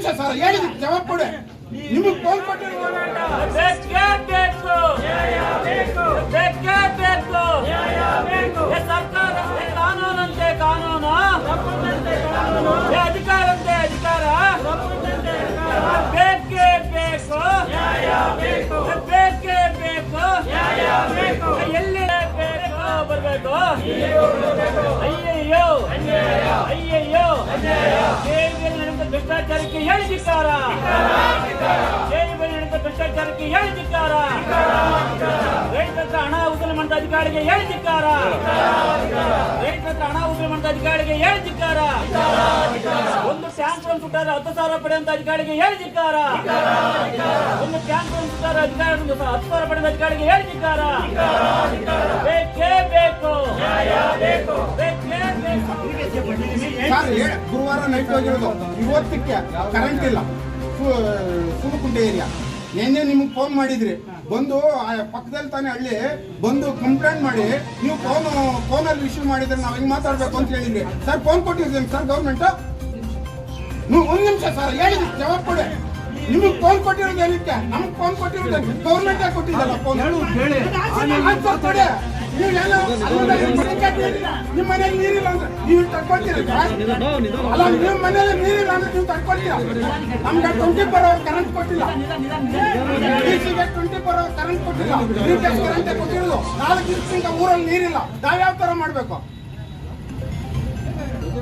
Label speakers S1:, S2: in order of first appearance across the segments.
S1: ನಿಮಿಷ ಸರ್ ಹೇಳಿದ ಜವಾಬ್ ಕೊಡಿ. ನಿಮಗೆ ಫೋನ್ ಕೊಟ್ಟಿರೋ
S2: ಸರ್ಕಾರ ಕಾನೂನಂತೆ ಕಾನೂನು, ಅಧಿಕಾರಂತೆ ಅಧಿಕಾರ, ಬೇಕೇ ಬೇಕು, ಬೇಕೇ ಬೇಕು, ಎಲ್ಲಿ ಬೇಕು ಬರಬೇಕು. ಅಯ್ಯಯ್ಯೋ ಅಯ್ಯಯ್ಯೋ, ನಡೆದ ಭ್ರಷ್ಟಾಚಾರಕ್ಕೆ ಹೇಳಿದಿಕ್ಕಾರ, ನಡೆದ ಭ್ರಷ್ಟಾಚಾರಕ್ಕೆ ಹೇಳಿದಿಕ್ಕಾರ, ರೈತರ ಹಣ ವಸೂಲಿ ಮಾಡಿದ ಅಧಿಕಾರಿಗೆ ಹೇಳಿದಿಕ್ಕಾರ, ರೈತರ ಹಣ ವಸೂಲಿ ಮಾಡಿದ ಅಧಿಕಾರಿಗೆ ಹೇಳಿದಿಕ್ಕಾರ, ಒಂದು ಟ್ಯಾಂಕ್ ಸುಟ್ಟಾರ 10,000 ಪಡೆಯುವಂತ ಅಧಿಕಾರಿಗೆ ಹೇಳಿದಿಕ್ಕಾರ, ಒಂದು ಟ್ಯಾಂಕ್ ಸುಟ್ಟಾರ ಅಧಿಕಾರಿ 10,000 ಪಡೆದ ಅಧಿಕಾರಿಗೆ ಹೇಳಿದಿಕ್ಕಾರ. ಬೇಕೇ ಬೇಕು, ಬೇಕೇ ಬೇಕು.
S1: ಗುರುವಾರ ನೈಟ್ ಹೋಗಿರೋದು, ಇವತ್ತಕ್ಕೆ ಕರೆಂಟ್ ಇಲ್ಲ ಸುಲಕುಂಟೆ ಏರಿಯಾ. ಏನೇ ನಿಮ್ಗೆ ಫೋನ್ ಮಾಡಿದ್ರಿ, ಬಂದು ಪಕ್ಕದಲ್ಲಿ ತಾನೇ ಹಳ್ಳಿ ಬಂದು ಕಂಪ್ಲೇಂಟ್ ಮಾಡಿ ನೀವು ಫೋನಲ್ಲಿ ಇಶ್ಯೂ ಮಾಡಿದ್ರೆ ನಾವು ಹೆಂಗ್ ಮಾತಾಡ್ಬೇಕು ಅಂತ ಹೇಳಿದ್ರಿ ಸರ್. ಫೋನ್ ಕೊಟ್ಟಿದ್ದೀನಿ ಸರ್ ಗೌರ್ಮೆಂಟ್. ನೀವು 1 ನಿಮಿಷ ಸರ್ ಹೇಳಿದ್ರಿ ಜವಾಬ್ ಕೊಡಿ. ನಿಮಗೆ ಫೋನ್ ಕೊಟ್ಟಿರೋದು ಏನಕ್ಕೆ? ನಮ್ಗೆ ಫೋನ್ ಕೊಟ್ಟಿರೋದು ಗೌರ್ಮೆಂಟ್ ಕೊಟ್ಟಿದ್ದಲ್ಲ ಫೋನ್. ಆನ್ಸರ್ ಕೊಡಿ. ನಿಮ್ಮ ಮನೇಲಿ ನೀರಿಲ್ಲ ಅಂದ್ರೆ ನೀವು ತಕ್ಕೊಳ್ತೀರ ಅಲ್ಲ, ನಿಮ್ಮ ಮನೇಲಿ ನೀರಿಲ್ಲ ಅಂದ್ರೆ ನೀವು ತಕ್ಕೊಳ್ತೀರ. ನಮ್ಗೆ 24 hours ಕರೆಂಟ್ ಕೊಟ್ಟಿಲ್ಲ, 24 hours ಕರೆಂಟ್ ಕೊಟ್ಟಿಲ್ಲ, ಕರೆಂಟ್ ಕೊಟ್ಟಿರೋದು. 4 ದಿವಸದಿಂದ ಊರಲ್ಲಿ ನೀರಿಲ್ಲ, ನಾವ್ಯಾವ ತರ ಮಾಡ್ಬೇಕು?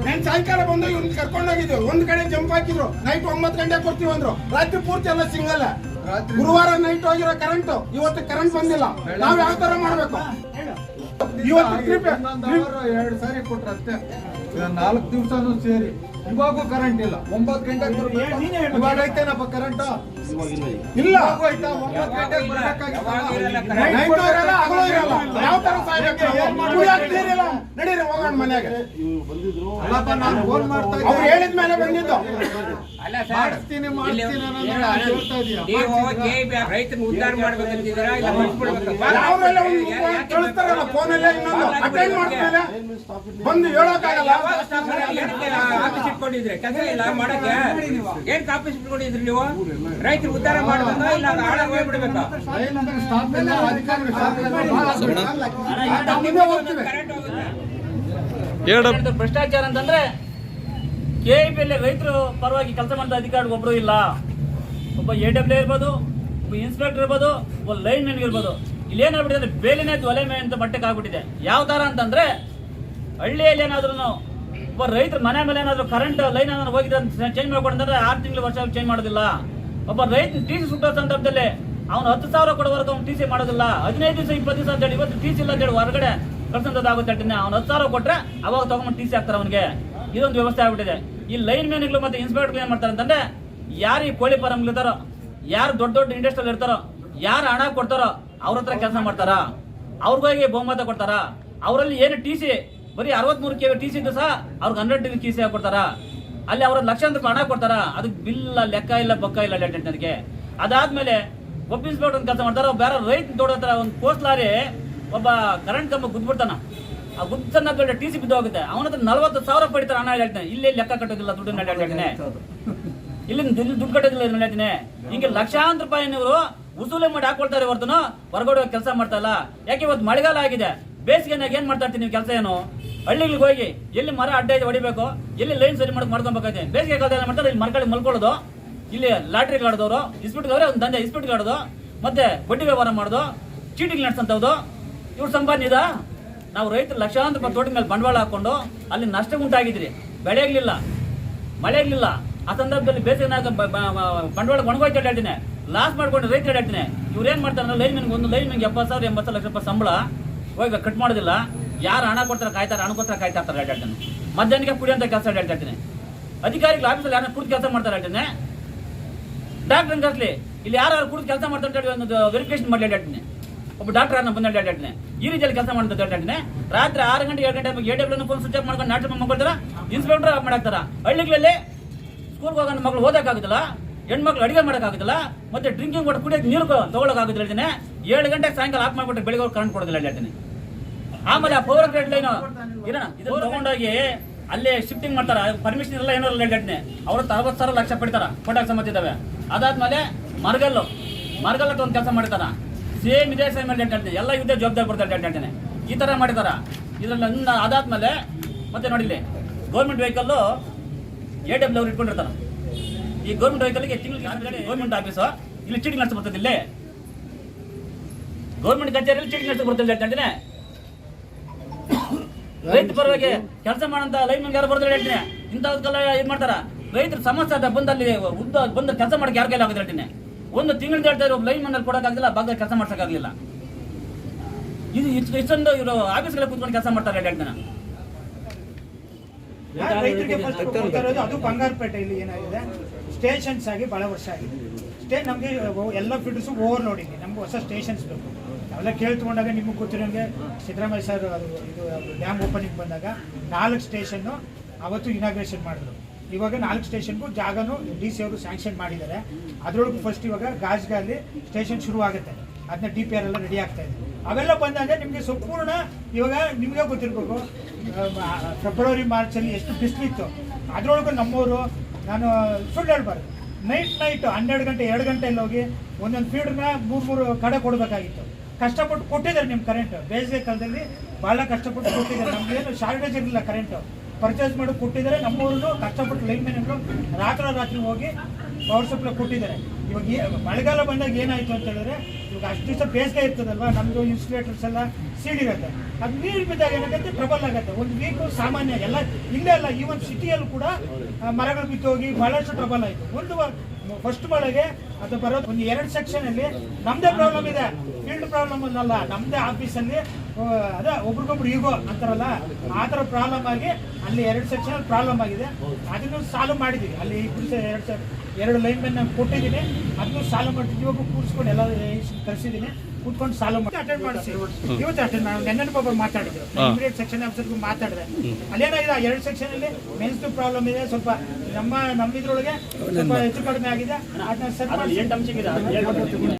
S1: ನಾನು ಸಾಯಂಕಾಲ ಬಂದು ಇವ್ನ ಕರ್ಕೊಂಡೋಗಿದ್ವಿ. ಒಂದ್ ಕಡೆ ಜಂಪ್ ಹಾಕಿದ್ರು, ನೈಟ್ 9 ಗಂಟೆಗೆ ಕೊಡ್ತೀವಿ ಅಂದ್ರು. ರಾತ್ರಿ ಪೂರ್ತಿ ಎಲ್ಲ ಸಿಂಗಲ್. ಗುರುವಾರ ನೈಟ್ ಹೋಗಿರೋ ಕರೆಂಟ್ ಇವತ್ತು ಕರೆಂಟ್ ಬಂದಿಲ್ಲ. ನಾವ್ ಯಾವ ತರ ಮಾಡ್ಬೇಕು? ಇವತ್ತು
S3: 2 ಸಾರಿ ಕೊಟ್ರೆ ಅಷ್ಟೇ, 4 ದಿವಸನೂ ಸೇರಿ ಇವಾಗೂ ಕರೆಂಟ್ ಇಲ್ಲ. 9 ಗಂಟೆಗೆ ಬರ್ಬೇಕು. ಇವಾಗ ಐತೇನಪ್ಪ ಕರೆಂಟ್?
S1: ಇಲ್ಲ. ಯಾವ ತರ ನಡೀರಿ ಹೋಗೋಣ ಮನೆಗೆ.
S3: ನಾನು ಫೋನ್ ಮಾಡ್ತಾ
S1: ಅವ್ರು ಹೇಳಿದ ಮೇಲೆ ಬಂದಿದ್ದು.
S3: ಮಾಡಿಸ್ತೀನಿ
S4: ರೈತನ ಉದ್ಧಾರ ಮಾಡ್ಬೇಕಂತಿದ್ದೀರಾ?
S1: ಕಳಿಸ್ತಾರಲ್ಲ ಫೋನಲ್ಲೇ, ಇನ್ನೊಂದು ಅಟೆಂಡ್ ಮಾಡ್ತಾರೆ ಬಂದು ಹೇಳೋಕ್ಕಾಗಲ್ಲ.
S4: ಆಫೀಸ್ ಇಟ್ಕೊಂಡಿದ್ರೆ ಕೆಲಸ ಇಲ್ಲ ಮಾಡಕ್ಕೆ. ಏನ್ ಆಫೀಸ್ ಇಟ್ಕೊಂಡಿದ್ರಿ ನೀವು? ರೈತರು ಉದ್ಧಾರ ಮಾಡ್ಬೇಕಾ ಇಲ್ಲ ಹಾಳಾಗಿ ಹೋಗ್ಬಿಡ್ಬೇಕಾ?
S2: ಭ್ರಷ್ಟಾಚಾರ ಅಂತಂದ್ರೆ ಕೆಇಬಿಯಲ್ಲಿ ರೈತರು ಪರವಾಗಿ ಕೆಲಸ ಮಾಡಿದ ಅಧಿಕಾರಿ ಒಬ್ರು ಇಲ್ಲ. ಒಬ್ಬ AWA ಇರ್ಬೋದು, ಒಬ್ಬ ಇನ್ಸ್ಪೆಕ್ಟರ್ ಇರ್ಬೋದು, ಒಬ್ಬ ಲೈನ್ ಮ್ಯಾನ್ ಇರ್ಬೋದು. ಇಲ್ಲಿ ಏನಾಗ್ಬಿಟ್ಟಿದೆ, ಬೇಲಿನೇ ಒಲೆ ಮೇ ಅಂತ ಮಟ್ಟಕ್ಕೆ ಆಗ್ಬಿಟ್ಟಿದೆ. ಯಾವ ತರ ಅಂತಂದ್ರೆ, ಹಳ್ಳಿಯಲ್ಲಿ ಏನಾದ್ರು ಒಬ್ಬ ರೈತರ ಮನೆ ಮೇಲೆ ಏನಾದ್ರು ಕರೆಂಟ್ ಲೈನ್ ಏನಾದ್ರು ಹೋಗಿದ್ರೆ ಚೇಂಜ್ ಮಾಡ್ಕೊಂಡ್ರೆ 6 ತಿಂಗಳು ವರ್ಷ ಚೇಂಜ್ ಮಾಡೋದಿಲ್ಲ. ಒಬ್ಬ ರೈತ TC ಸುಟ್ಟೋ ಸಂದರ್ಭದಲ್ಲಿ ಅವನು 10,000 ಕೊಡೋವರೆಗೂ ಅವ್ನು TC ಮಾಡೋದಿಲ್ಲ. 15 ದಿವಸ 20 ದಿವಸ ಅಂತ ಹೇಳಿ ಇವತ್ತು TC ಇಲ್ಲ ಅಂತ ಹೇಳಿ ಹೊರಗಡೆ ಕಳ್ಸಂತದ್ದಾಗುತ್ತೆ. ಅವ್ನು 10,000 ಕೊಟ್ರೆ ಅವಾಗ ತಗೊಂಡು TC ಹಾಕ್ತಾರೆ ಅವನಿಗೆ. ಇದೊಂದು ವ್ಯವಸ್ಥೆ ಆಗ್ಬಿಟ್ಟಿದೆ. ಈ ಲೈನ್ ಮ್ಯಾನ್ಗಳು ಮತ್ತೆ ಇನ್ಸ್ಪೆಕ್ಟರ್ ಏನ್ ಮಾಡ್ತಾರೆ ಅಂತಂದ್ರೆ, ಯಾರು ಈ ಕೋಳಿ ಫಾರಂ ಇರ್ತಾರೋ, ಯಾರು ದೊಡ್ಡ ದೊಡ್ಡ ಇಂಡಸ್ಟ್ರಿಯಲ್ಲಿ ಇರ್ತಾರೋ, ಯಾರು ಹಣ ಕೊಡ್ತಾರೋ ಅವ್ರ ಹತ್ರ ಕೆಲಸ ಮಾಡ್ತಾರ, ಅವ್ರಿಗೋಗಿ ಬಹುಮತ ಕೊಡ್ತಾರ. ಅವರಲ್ಲಿ ಏನು TC ಬರೀ 63 KV TC ಇದ್ದು ಸಹ ಅವ್ರಿಗೆ 100 TC ಹಾಕೊಡ್ತಾರ. ಅಲ್ಲಿ ಅವ್ರ ಲಕ್ಷಾಂತರ ಹಣ ಕೊಡ್ತಾರ. ಅದಕ್ಕೆ ಬಿಲ್ಲ ಲೆಕ್ಕ ಇಲ್ಲ, ಬಕ್ಕ ಇಲ್ಲ ಲೆಟೆಂಟ್ಗೆ. ಅದಾದ್ಮೇಲೆ ಒಬ್ಬ ಇನ್ಸ್ಪೆಕ್ಟರ್ ಒಂದು ಕೆಲಸ ಮಾಡ್ತಾರ. ಬೇರೆ ರೈತ ದೊಡ್ಡ ಹತ್ರ ಒಂದು ಪೋಸ್ಟ್ ಲಾರಿ ಒಬ್ಬ ಕರೆಂಟ್ ಕಂಬ ಗುದ್ಬಿಡ್ತಾನ. ಆ ಗುದ್ದನ್ನ TC ಬಿದ್ದು ಹೋಗುತ್ತೆ. ಅವನ ಹತ್ರ 40,000 ಪಡಿತಾರೆ. ಹಣ ಹೇಳ್ತಾನೆ. ಇಲ್ಲಿ ಲೆಕ್ಕ ಕಟ್ಟೋದಿಲ್ಲ, ದುಡ್ಡು ಹೇಳ್ತಾನೆ. ಇಲ್ಲಿ ದುಡ್ಡು ಕಟ್ಟೋದಿಲ್ಲ ಹೇಳ್ತಾನೆ. ಹಿಂಗೆ ಲಕ್ಷಾಂತರ ರೂಪಾಯಿ ನೀವು ಉಸೂಲಿ ಮಾಡಿ ಹಾಕೊಳ್ತಾರೆ ಹೊರತನು ಹೊರಗಡೆ ಕೆಲಸ ಮಾಡ್ತಾ ಇಲ್ಲ. ಯಾಕೆ ಇವತ್ತು ಮಳೆಗಾಲ ಆಗಿದೆ, ಬೇಸಿಗೆನಾಗ ಏನ್ ಮಾಡ್ತಾ ಇರ್ತೀನಿ ನೀವು ಕೆಲಸ? ಏನು ಹಳ್ಳಿಗಳಿಗೆ ಹೋಗಿ ಎಲ್ಲಿ ಮರ ಅಡ್ಡ ಹೊಡಿಬೇಕು, ಎಲ್ಲಿ ಲೈನ್ ಸರಿ ಮಾಡ್ಕೊಬೇಕಾಗಿದೆ. ಬೇಸಿಗೆ ಕಾಲದಲ್ಲಿ ಮಾಡ್ತಾರೆ, ಇಲ್ಲಿ ಮರಗಳಿಗೆ ಮಲ್ಕೊಳ್ಳೋದು, ಇಲ್ಲಿ ಲಾಟ್ರಿಗೆ ಆಡೋದವರು, ಇಸ್ಪಿಟ್ಗವ್ರೆ ಒಂದು ದಂಧೆ ಇಸ್ಪಿಟ್ಗೆ ಆಡೋದು, ಮತ್ತೆ ಬಡ್ಡಿ ವ್ಯವಹಾರ ಮಾಡೋದು, ಚೀಟಿಂಗ್ ನಡೆಸಂತವ್ದು. ಇವ್ರ ಸಂಪಾದನೆ ಇದ? ನಾವು ರೈತರು ಲಕ್ಷಾಂತರ ರೂಪಾಯಿ ತೋಟದ ಮೇಲೆ ಬಂಡವಾಳ ಹಾಕೊಂಡು ಅಲ್ಲಿ ನಷ್ಟ ಉಂಟಾಗಿದ್ರಿ. ಬೆಳೆ ಆಗ್ಲಿಲ್ಲ, ಮಳೆ ಆಗ್ಲಿಲ್ಲ. ಆ ಸಂದರ್ಭದಲ್ಲಿ ಬೇಸಿಗೆನಾಗ ಬಂಡವಾಳ ಒಣಗೋಯ್ತು ಹೇಳ್ತೀನಿ, ಲಾಸ್ ಮಾಡ್ಕೊಂಡು ರೈತ ಹೇಳ್ತೀನಿ. ಇವ್ರು ಏನ್ ಮಾಡ್ತಾರೆ, ಲೈನ್ ಮ್ಯಾನ್ಗೆ ಒಂದು ಲೈನ್ ಮ್ಯಾನ್ಗೆ 70,000 80 ಲಕ್ಷ ರೂಪಾಯಿ ಸಂಬಳ ಹೋಗಿ ಕಟ್ ಮಾಡೋದಿಲ್ಲ. ಯಾರು ಹಣ ಕೊಡ್ತಾರೆ ಕಾಯ್ತಾರೆ, ಹಣಕ್ಕೋಸ್ಕರ ಕಾಯ್ತಾ ಇರ್ತಾರೆ ಹೇಳ್ತೀನಿ. ಮಧ್ಯಾಹ್ನಕ್ಕೆ ಕುಡಿಯಂತ ಕೆಲಸ ಹೇಳ್ತೀನಿ. ಅಧಿಕಾರಿಗಳು ಆಫೀಸಲ್ಲಿ ಯಾರು ಕುಡಿದು ಕೆಲಸ ಮಾಡ್ತಾರೆ ಹೇಳ್ತೀನಿ. ಡಾಕ್ಟರ್ ಕರ್ಸ್ಲಿ ಇಲ್ಲಿ ಯಾರು ಕುಡಿದು ಕೆಲಸ ಮಾಡ್ತಾರೆ ಹೇಳಿ ಒಂದು ವೆರಿಫಿಕೇಶನ್ ಮಾಡಿ ಹೇಳ್ತೀನಿ. ಒಬ್ಬ ಡಾಕ್ಟರ್ ಬಂದ ಹೇಳ್ತೀನಿ. ಈ ರೀತಿಯಲ್ಲಿ ಕೆಲಸ ಮಾಡ್ತಾರೆ ಹೇಳ್ತೀನಿ. ರಾತ್ರಿ 6 ಗಂಟೆ 7 ಗಂಟೆ AWA ಫೋನ್ ಸ್ವಿಚ್ ಆಫ್ ಮಾಡ್ಕೊಂಡು ನಾಟಕ ಮಾಡ್ಕೊಳ್ತಾರ. ಇನ್ಸ್ಪೆಕ್ಟರ್ ಮಾಡಾಕ್ತಾರ. ಹಳ್ಳಿಗಳಲ್ಲಿ ಸ್ಕೂಲ್ಗೆ ಹೋಗೋ ಮಕ್ಕಳು ಓದಕ್ಕಾಗುದಿಲ್ಲ, ಹೆಣ್ಮಕ್ಳು ಅಡಿಗೆ ಮಾಡೋಕ್ಕಾಗುದಿಲ್ಲ, ಮತ್ತೆ ಡ್ರಿಂಕಿಂಗ್ ವಾಟರ್ ಕುಡಿಯೋಕೆ ನೀರು ತಗೊಳಕಾಗುದಿಲ್ಲ ಹೇಳ್ತೀನಿ. 7 ಗಂಟೆಗೆ ಸಾಯಂಕಾಲ ಆಫ್ ಮಾಡ್ಬಿಟ್ಟು ಬೆಳಿಗ್ಗೆ ಕರೆಂಟ್ ಕೊಡೋದಿಲ್ಲ ಹೇಳ್ತೀನಿ. ಆಮೇಲೆ ಆ ಪವರ್ ಗ್ರೇಡ್ ಲೈನ್ ಇದನ್ನ ತಗೊಂಡೋಗಿ ಅಲ್ಲಿ ಶಿಫ್ಟಿಂಗ್ ಮಾಡ್ತಾರ, ಪರ್ಮಿಷನ್ ಎಲ್ಲ ಏನೋ ಘಟನೆ ಅವರು 60,000 ಲಕ್ಷ ಪಡಿತಾರ, ಕೋಟಾಗ ಸಂಬಂಧ ಇದ್ದಾವೆ. ಅದಾದ್ಮೇಲೆ ಮರಗಲ್ಲು ಒಂದು ಕೆಲಸ ಮಾಡಿದಾರ, ಸೇಮ್ ಇದೇ ಸೇಮ್ ಹೇಳ್ತೇನೆ, ಎಲ್ಲ ಇದೇ ಜವಾಬ್ದಾರಿ ಕೊಡ್ತಾರೆ ಹೇಳ್ತೇನೆ, ಈ ತರ ಮಾಡಿದಾರ. ಇದ್ರಲ್ಲಿ ಅದಾದ್ಮೇಲೆ ಮತ್ತೆ ನೋಡಿಲಿ ಗೌರ್ಮೆಂಟ್ ವೆಹಿಕಲ್ಲು AW ಅವ್ರು ಇಟ್ಕೊಂಡಿರ್ತಾರ. ಈ ಗೌರ್ಮೆಂಟ್ ವೆಹಿಕಲ್ಗೆ ತಿಂಗಳಿಗೆ ಗೌರ್ಮೆಂಟ್ ಆಫೀಸು ಇಲ್ಲಿ ಚೀಟಿಂಗ್ ನಡೆಸಿ ಬರ್ತದೆ, ಇಲ್ಲಿ ಗೌರ್ಮೆಂಟ್ ಕಚೇರಿಯಲ್ಲಿ ಚೀಟಿಂಗ್ ನಡೆಸಿ ಬರ್ತದೆ ಹೇಳ್ತೇನೆ. ರೈತ ಪರವಾಗಿ ಕೆಲಸ ಮಾಡಂತ ಲೈನ್ ಯಾರು ಬರ್ತಾರೆ ಹೇಳ್ತೀನಿ, ಇಂಥವ್ರಿಗೆಲ್ಲ ಏನ್ ಮಾಡ್ತಾರ, ರೈತರ ಸಮಸ್ಯೆ ಅದ ಬಂದಲ್ಲಿ ಬಂದು ಕೆಲಸ ಮಾಡಕ್ಕೆ ಯಾರ ಕೈಲಿ ಆಗುತ್ತೆ ಹೇಳ್ತೀನಿ. ಒಂದು ತಿಂಗಳಿಂದ ಹೇಳ್ತಾ ಇರೋ ಲೈನ್ ಮನೇಲಿ ಕೊಡೋಕ್ಕಾಗಲಿಲ್ಲ, ಭಾಗದಲ್ಲಿ ಕೆಲಸ ಮಾಡ್ಸೋಕ್ಕಾಗಲಿಲ್ಲ. ಇದು ಇಷ್ಟೊಂದು ಇವರು ಆಫೀಸ್ಗಳ ಕೂತ್ಕೊಂಡು ಕೆಲಸ ಮಾಡ್ತಾರೆ ಹೇಳ್ತೀನಿ.
S5: ರೈತರಿಗೆ ಅದು ಬಂಗಾರಪೇಟೆಯಲ್ಲಿ ಏನಾಗಿದೆ, ಸ್ಟೇಷನ್ಸ್ ಆಗಿ ಬಹಳ ವರ್ಷ ಆಗಿದೆ. ನಮಗೆ ಎಲ್ಲ ಫೀಲ್ಡ್ಸು ಓವರ್ಲೋಡಿಂಗ್, ನಮ್ಗೆ ಹೊಸ ಸ್ಟೇಷನ್ಸ್ ಬೇಕು. ನಾವೆಲ್ಲ ಕೇಳ್ಕೊಂಡಾಗ ನಿಮಗೆ ಗೊತ್ತಿರೋಂಗೆ ಸಿದ್ದರಾಮಯ್ಯ ಸರ್ ಅದು ಇದು ಡ್ಯಾಮ್ ಓಪನಿಂಗ್ ಬಂದಾಗ 4 ಸ್ಟೇಷನ್ನು ಅವತ್ತು ಇನಾಗ್ರೇಷನ್ ಮಾಡಿದ್ರು. ಇವಾಗ 4 ಸ್ಟೇಷನ್ಗೂ ಜಾಗನೂ DC ಅವರು ಸ್ಯಾಂಕ್ಷನ್ ಮಾಡಿದ್ದಾರೆ. ಅದರೊಳಗೂ ಫಸ್ಟ್ ಇವಾಗ ಗಾಜ್ಗಾಲಿ ಸ್ಟೇಷನ್ ಶುರು ಆಗುತ್ತೆ, ಅದನ್ನ DPR ಎಲ್ಲ ರೆಡಿ ಆಗ್ತಾ ಇದೆ. ಅವೆಲ್ಲ ಬಂದಾಗ ನಿಮಗೆ ಸಂಪೂರ್ಣ ಇವಾಗ ನಿಮಗೆ ಗೊತ್ತಿರಬೇಕು, ಫೆಬ್ರವರಿ ಮಾರ್ಚಲ್ಲಿ ಎಷ್ಟು ಬಿಸಿಲಿತ್ತು. ಅದರೊಳಗೂ ನಮ್ಮವರು, ನಾನು ಸುಳ್ಳು ಹೇಳ್ಬಾರ್ದು, ನೈಟ್ 12 ಗಂಟೆ 2 ಗಂಟೆಯಲ್ಲಿ ಹೋಗಿ ಒಂದೊಂದು ಫೀಲ್ಡ್ನ 3 ಕಡೆ ಕೊಡಬೇಕಾಗಿತ್ತು. ಕಷ್ಟಪಟ್ಟು ಕೊಟ್ಟಿದ್ದಾರೆ ನಿಮ್ಮ ಕರೆಂಟ್. ಬೇಸಿಗೆ ಕಾಲದಲ್ಲಿ ಭಾಳ ಕಷ್ಟಪಟ್ಟು ಕೊಟ್ಟಿದ್ದಾರೆ. ನಮಗೇನು ಶಾರ್ಟೇಜ್ ಇರಲಿಲ್ಲ, ಕರೆಂಟು ಪರ್ಚೇಸ್ ಮಾಡಿ ಕೊಟ್ಟಿದ್ದಾರೆ. ನಮ್ಮೂರು ಕಷ್ಟಪಟ್ಟು ಲೈನ್ ಮ್ಯಾನ್ಗಳು ರಾತ್ರಿ ಹೋಗಿ ಪವರ್ ಸಪ್ಲೈ ಕೊಟ್ಟಿದ್ದಾರೆ. ಇವಾಗ ಮಳೆಗಾಲ ಬಂದಾಗ ಏನಾಯಿತು ಅಂತ ಹೇಳಿದ್ರೆ, ಇವಾಗ ಅಷ್ಟು ದಿವಸ ಬೇಸಿಗೆ ಇರ್ತದಲ್ವ, ನಮ್ಮದು ಇನ್ಸುಲೇಟರ್ಸ್ ಎಲ್ಲ ಸೀಳಿರುತ್ತೆ. ಅದು ನೀರು ಬಿದ್ದಾಗ ಏನಾಗುತ್ತೆ, ಟ್ರಬಲ್ ಆಗುತ್ತೆ. ಒಂದು ವೀಕು ಸಾಮಾನ್ಯ ಎಲ್ಲ ಇಲ್ಲೇ ಅಲ್ಲ, ಈ ಒಂದು ಸಿಟಿಯಲ್ಲೂ ಕೂಡ ಮರಗಳು ಬಿತ್ತೋಗಿ ಭಾಳಷ್ಟು ಟ್ರಬಲ್ ಆಯಿತು. ಒಂದು ಫಸ್ಟ್ ಮಳೆಗೆ ಅದು ಬರೋದು ಒಂದು 2 ಸೆಕ್ಷನಲ್ಲಿ ನಮ್ಮದೇ ಪ್ರಾಬ್ಲಮ್ ಇದೆ, ಫೀಲ್ಡ್ ಪ್ರಾಬ್ಲಮ್ ಅನ್ನಲ್ಲ, ನಮ್ಮದೇ ಆಫೀಸಲ್ಲಿ ಅದೇ ಒಬ್ರಿಗೊಬ್ರು ಈಗೋ ಅಂತಾರಲ್ಲ, ಆ ಥರ ಪ್ರಾಬ್ಲಮ್ ಆಗಿ ಅಲ್ಲಿ 2 ಸೆಕ್ಷನಲ್ಲಿ ಪ್ರಾಬ್ಲಮ್ ಆಗಿದೆ. ಅದನ್ನು ಸಾಲ್ವ್ ಮಾಡಿದ್ದೀವಿ. ಅಲ್ಲಿ 2 ಲೈನ್ ಮ್ಯಾನ್ ನಾನು ಕೊಟ್ಟಿದ್ದೀನಿ, ಅದನ್ನು ಸಾಲ್ವ್ ಮಾಡ್ತಿದ್ವಿ. ಇವಾಗ ಕೂರಿಸ್ಕೊಂಡು ಎಲ್ಲ ಕಳಿಸಿದ್ದೀನಿ, ಕೂತ್ಕೊಂಡು ಸಾಲ್ವ್ ಮಾಡಿ ಅಟೆಂಡ್ ಮಾಡಿಸಿ. ಇವತ್ತು ಅಟೆಂಡ್ ನಾವು ನೆನ್ನೆ ಒಬ್ಬರು ಮಾತಾಡಿದ್ರು, ಇಮಿಡಿಯೇಟ್ ಸೆಕ್ಷನ್ ಆಫೀಸರ್ಗೂ ಮಾತಾಡಿದೆ. ಅಲ್ಲೇನಾಗಿದೆ, 2 ಸೆಕ್ಷನಲ್ಲಿ ಮೆನ್ಸ್ ಪ್ರಾಬ್ಲಮ್ ಇದೆ, ಸ್ವಲ್ಪ ನಮ್ಮಿದ್ರೊಳಗೆ ಸ್ವಲ್ಪ ಹೆಚ್ಚು ಕಡಿಮೆ ಆಗಿದೆ. ಅದನ್ನ ಸರಿ ಮಾಡಿ